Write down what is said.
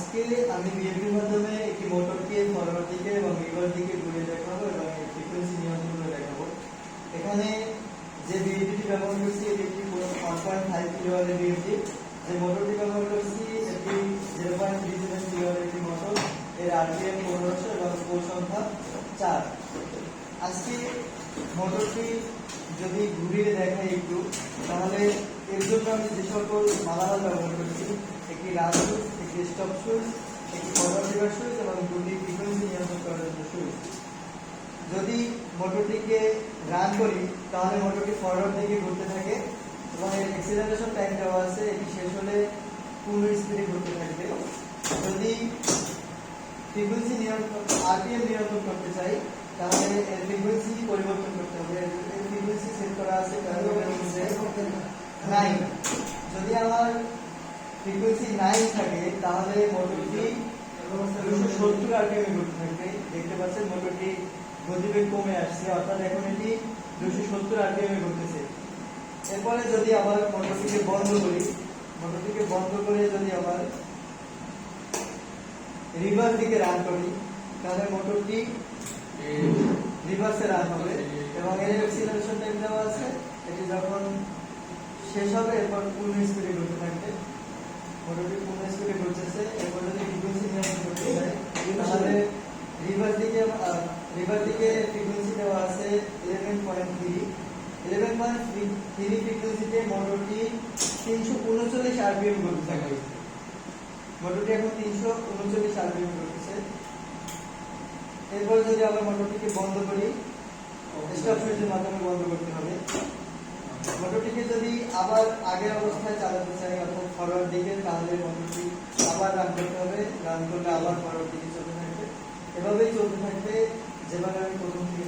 আজকে আমি বিএলডির মাধ্যমে একটি মোটরকে ফরওয়ার্ড দিকে এবং রিভার্স দিকে ঘুরিয়ে দেখাবো এবং এর ফ্রিকোয়েন্সি নিয়ন্ত্রণ করে দেখাবো। এখানে যে বিএলডিটি ব্যবহার করছি এটি একটি 1.5 কিলোওয়াটের বিএলডি। যে মোটরটি ব্যবহার করছি এটি 0.37 কিলোওয়াটের একটি মোটর। এর আরপিএম 1500 এবং কোর সংখ্যা 4। আজকে মোটরটি যদি ঘুরিয়ে দেখাই একটু, তাহলে এর জন্য আমি যে সকল মালামাল ব্যবহার করছি, একটি রান সুইচ, একটি স্টপ সুইচ, একটি ফরওয়ার্ড রিভার্স সুইচ এবং দুটি ফ্রিকোয়েন্সি নিয়ন্ত্রণ করার জন্য সুইচ। যদি মোটরটিকে রান করি তাহলে মোটরটি ফরওয়ার্ড দিকে ঘুরতে থাকে এবং এর অ্যাক্সিলারেশন টাইম দেওয়া আছে, এটি শেষ হলে পূর্ণ স্পিডে ঘুরতে থাকবে। যদি ফ্রিকোয়েন্সি নিয়ন্ত্রণ আরপিএম নিয়ন্ত্রণ করতে চাই তাহলে এর ফ্রিকোয়েন্সি পরিবর্তন করতে হবে। এর ফ্রিকোয়েন্সি সেট করা আছে 9। যদি আমার ফ্রিকোয়েন্সি 9 থাকে তাহলে মোটরটি 270 আরপিএম ঘুরতে থাকবে। দেখতে পাচ্ছেন মোটরটি গতিবেগ কমে আসছে, অর্থাৎ এখন এটি 270 আরপিএম ঘুরতেছে। এরপরে যদি আবার মোটরটিকে বন্ধ করি, মোটরটিকে বন্ধ করে যদি আবার রিভার্স দিকে রান করি তাহলে মোটরটি রিভার্সে রান হবে এবং এর অ্যাক্সিলারেশন টাইম দেওয়া আছে, এটি যখন শেষ হবে এরপর পূর্ণ স্পিডে ঘুরতে থাকবে। মোটরটি পূর্ণ স্পিডে ঘুরতেছে। এরপর যদি ফ্রিকোয়েন্সি নিয়ন্ত্রণ করতে চাই তাহলে রিভার্স দিকে ফ্রিকোয়েন্সি দেওয়া আছে 11.3। 11.3 ফ্রিকোয়েন্সিতে মোটরটি 339 আরপিএম ঘুরতে থাকে। মোটরটি এখন 339 আরপিএম ঘুরতেছে। এরপর যদি আবার মোটরটিকে বন্ধ করি, স্টপ সুইচের মাধ্যমে বন্ধ করতে হবে। মোটরটিকে যদি আবার আগের অবস্থায় চালাতে চাই অর্থাৎ ফরওয়ার্ড দিকে, তাহলে মোটরটি আবার রান করতে হবে। রান করলে আবার ফরওয়ার্ড দিকে চলতে থাকবে। এভাবেই চলতে থাকবে যেভাবে আমি প্রথম থেকে